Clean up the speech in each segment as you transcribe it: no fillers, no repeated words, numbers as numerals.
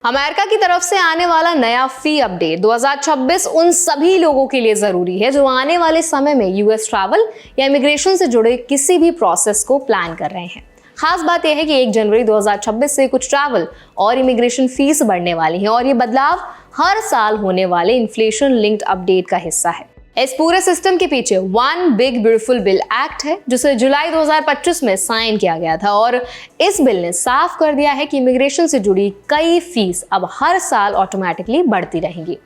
America की तरफ से आने वाला नया फी अपडेट 2026 उन सभी लोगों के लिए जरूरी है जो आने वाले समय में यूएस ट्रैवल या इमिग्रेशन से जुड़े किसी भी प्रोसेस को प्लान कर रहे हैं। खास बात यह है कि 1 जनवरी 2026 से कुछ ट्रैवल और इमिग्रेशन फीस बढ़ने वाली है और ये बदलाव हर साल होने वाले इन्फ्लेशन लिंक्ड अपडेट का हिस्सा है। इस पूरे सिस्टम के पीछे one big beautiful bill act है जिसे जुलाई 2025 में साइन किया गया था और इस बिल ने साफ कर दिया है कि इमिग्रेशन से जुड़ी कई फीस अब हर साल ऑटोमेटिकली बढ़ती रहेंगी।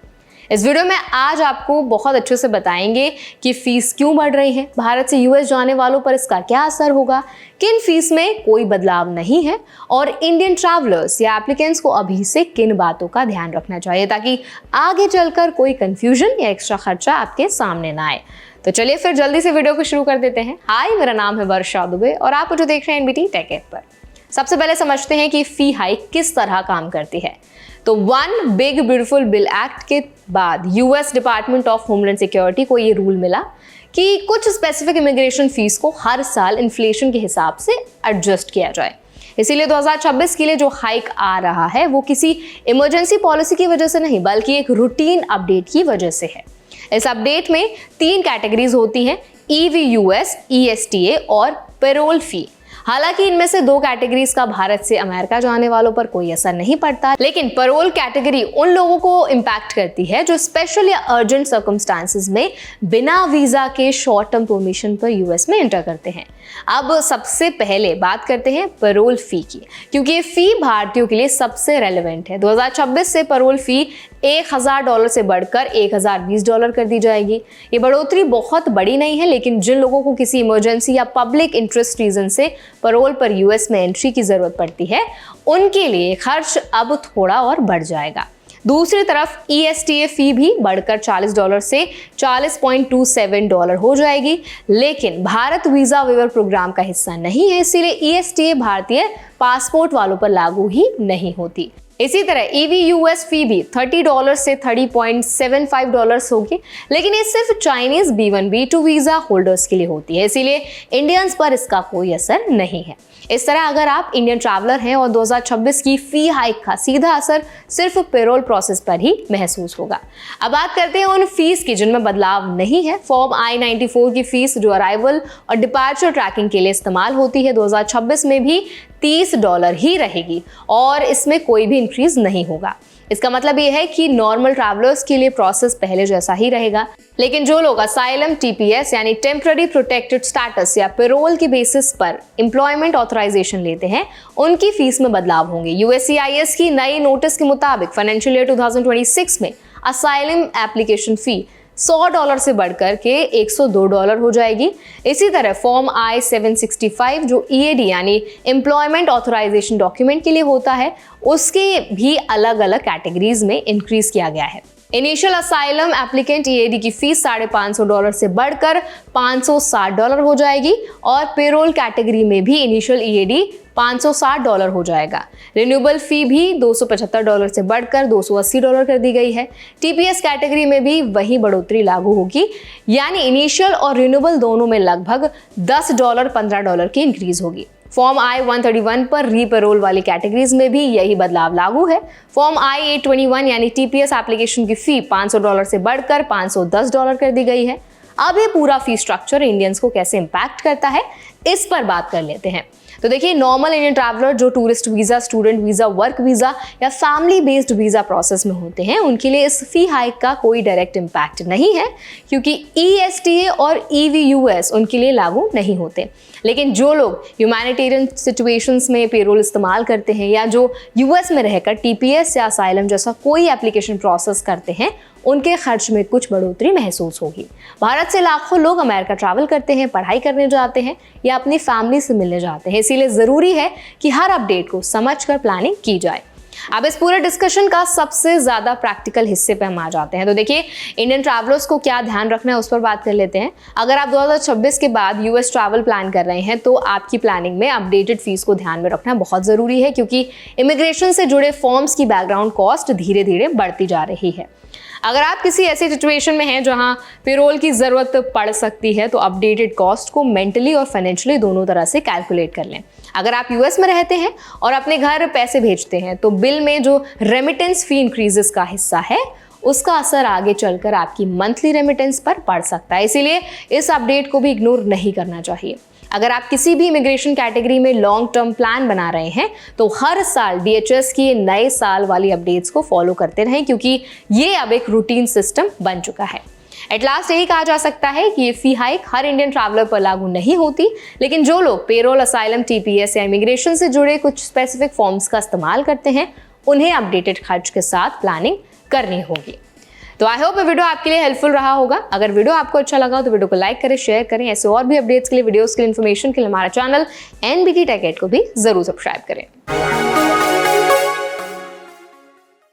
इस वीडियो में आज आपको बहुत अच्छे से बताएंगे कि फीस क्यों बढ़ रही है, भारत से यूएस जाने वालों पर इसका क्या असर होगा, किन फीस में कोई बदलाव नहीं है और इंडियन ट्रैवलर्स या एप्लीकेंट्स को अभी से किन बातों का ध्यान रखना चाहिए ताकि आगे चलकर कोई कंफ्यूजन या एक्स्ट्रा खर्चा आपके सामने ना आए। तो चलिए फिर जल्दी से वीडियो को शुरू कर देते हैं। हाय, मेरा नाम है वर्षा दुबे और आप मुझे देख रहे हैं एनबीटी टेक एड पर। सबसे पहले समझते हैं कि फी हाइक किस तरह काम करती है। तो one big beautiful bill act के बाद US department of homeland security को ये रूल मिला कि कुछ स्पेसिफिक इमिग्रेशन फीस को हर साल इन्फ्लेशन के हिसाब से एडजस्ट किया जाए। इसीलिए 2026 के लिए जो हाइक आ रहा है वो किसी इमरजेंसी पॉलिसी की वजह से नहीं बल्कि एक रूटीन अपडेट की वजह से है। इस अपडेट में 3 कैटेगरीज होती हैं, EVUS, ESTA और पेरोल फी। हालांकि इनमें से 2 कैटेगरीज का भारत से अमेरिका जाने वालों पर कोई असर नहीं पड़ता, लेकिन पेरोल कैटेगरी उन लोगों को इम्पैक्ट करती है जो स्पेशल या अर्जेंट सर्कमस्टांसेस में बिना वीजा के शॉर्ट टर्म परमिशन पर यूएस में एंटर करते हैं। अब सबसे पहले बात करते हैं पेरोल फी की, क्योंकि ये फी भारतीयों के लिए सबसे रेलेवेंट है। 2026 से पेरोल फी $1000 से बढ़कर $1020 कर दी जाएगी। ये बढ़ोतरी बहुत बड़ी नहीं है, लेकिन जिन लोगों को किसी इमरजेंसी या पब्लिक इंटरेस्ट रीजन से पेरोल पर यूएस में एंट्री की जरूरत पड़ती है उनके लिए खर्च अब थोड़ा और बढ़ जाएगा। दूसरी तरफ ESTA फी भी बढ़कर $40 से $40.27 हो जाएगी, लेकिन भारत वीजा वेवर प्रोग्राम का हिस्सा नहीं है, इसीलिए ESTA भारतीय पासपोर्ट वालों पर लागू ही नहीं होती। इसी तरह EVUS फी भी $30 से $30.75 होगी, लेकिन ये सिर्फ Chinese B1 B2 visa holders के लिए होती है, इसीलिए इंडियंस पर इसका कोई असर नहीं है। इस तरह अगर आप इंडियन ट्रैवलर हैं और 2026 की फी हाइक का सीधा असर सिर्फ पेरोल प्रोसेस पर ही महसूस होगा। अब बात करते हैं उन फीस की जिनमें बदलाव नहीं है। फॉर्म I-94 की फीस जो अराइवल और डिपार्चर ट्रैकिंग के लिए इस्तेमाल होती है 2026 में भी $30 ही रहेगी और इसमें कोई भी इंक्रीज नहीं होगा। इसका मतलब यह है कि नॉर्मल ट्रैवलर्स के लिए प्रोसेस पहले जैसा ही रहेगा, लेकिन जो लोग असाइलम TPS यानी टेम्पररी प्रोटेक्टेड स्टेटस या पेरोल के बेसिस पर एम्प्लॉयमेंट ऑथराइजेशन लेते हैं उनकी फीस में बदलाव होंगे। USCIS की नई नोटिस के मुताबिक फाइनेंशियल ईयर 2026 में असाइलम एप्लीकेशन फी $100 से बढ़कर के $102 हो जाएगी। इसी तरह फॉर्म I-765 जो EAD यानी एम्प्लॉयमेंट ऑथराइजेशन डॉक्यूमेंट के लिए होता है उसके भी अलग अलग कैटेगरीज में इंक्रीज किया गया है। इनिशियल असाइलम एप्लीकेंट EAD की फीस $550 से बढ़कर $560 हो जाएगी और पेरोल कैटेगरी में भी इनिशियल EAD $560 हो जाएगा। रिन्यूएबल फी भी $275 से बढ़कर $280 कर दी गई है। TPS कैटेगरी में भी वही बढ़ोतरी लागू होगी, यानी इनिशियल और रिन्यूएबल दोनों में लगभग $10-15 की इंक्रीज होगी। फॉर्म I-131 पर रीपेरोल वाली कैटेगरीज में भी यही बदलाव लागू है। फॉर्म I-821 यानी TPS एप्लीकेशन की फी $500 से बढ़कर $510 कर दी गई है। अब ये पूरा फी स्ट्रक्चर इंडियंस को कैसे इम्पैक्ट करता है इस पर बात कर लेते हैं। तो देखिए, नॉर्मल इंडियन ट्रैवलर जो tourist visa, student visa, work visa या फैमिली बेस्ड वीजा प्रोसेस में होते हैं उनके लिए इस फी हाइक का कोई डायरेक्ट इम्पैक्ट नहीं है, क्योंकि ESTA और EVUS उनके लिए लागू नहीं होते। लेकिन जो लोग ह्यूमैनिटेरियन सिचुएशंस में पेरोल इस्तेमाल करते हैं या जो यूएस में रहकर TPS या असाइलम जैसा कोई एप्लीकेशन प्रोसेस करते हैं उनके खर्च में कुछ बढ़ोतरी महसूस होगी। भारत से लाखों लोग अमेरिका ट्रैवल करते हैं, पढ़ाई करने जाते हैं या अपनी फैमिली से मिलने जाते हैं, इसीलिए ज़रूरी है कि हर अपडेट को समझकर प्लानिंग की जाए। अब इस पूरे डिस्कशन का सबसे ज़्यादा प्रैक्टिकल हिस्से पे हम आ जाते हैं। तो देखिए, इंडियन ट्रैवलर्स को क्या ध्यान रखना है उस पर बात कर लेते हैं। अगर आप 2026 के बाद यूएस ट्रैवल प्लान कर रहे हैं तो आपकी प्लानिंग में अपडेटेड फीस को ध्यान में रखना बहुत ज़रूरी है, क्योंकि इमिग्रेशन से जुड़े फॉर्म्स की बैकग्राउंड कॉस्ट धीरे धीरे बढ़ती जा रही है। अगर आप किसी ऐसी सिचुएशन में हैं जहां पेरोल की ज़रूरत पड़ सकती है तो अपडेटेड कॉस्ट को मेंटली और फाइनेंशियली दोनों तरह से कैलकुलेट कर लें। अगर आप यूएस में रहते हैं और अपने घर पैसे भेजते हैं तो बिल में जो रेमिटेंस फी इंक्रीजेस का हिस्सा है उसका असर आगे चलकर आपकी मंथली रेमिटेंस पर पड़ सकता है। इसीलिए इस अपडेट को भी इग्नोर नहीं करना चाहिए। अगर आप किसी भी इमिग्रेशन कैटेगरी में लॉन्ग टर्म प्लान बना रहे हैं तो हर साल DHS की नए साल वाली अपडेट्स को फॉलो करते रहें, क्योंकि ये अब एक रूटीन सिस्टम बन चुका है। एट लास्ट यही कहा जा सकता है कि ये फी हाइक हर इंडियन ट्रैवलर पर लागू नहीं होती, लेकिन जो लोग पेरोल, असाइलम, TPS या इमिग्रेशन से जुड़े कुछ स्पेसिफिक फॉर्म्स का इस्तेमाल करते हैं उन्हें अपडेटेड खर्च के साथ प्लानिंग करनी होगी। तो आई होप ये वीडियो आपके लिए हेल्पफुल रहा होगा। अगर वीडियो आपको अच्छा लगा तो वीडियो को लाइक करें, शेयर करें। ऐसे और भी अपडेट्स के लिए, वीडियोस के लिए, इन्फॉर्मेशन के लिए हमारा चैनल NBT Tech Guide को भी जरूर सब्सक्राइब करें।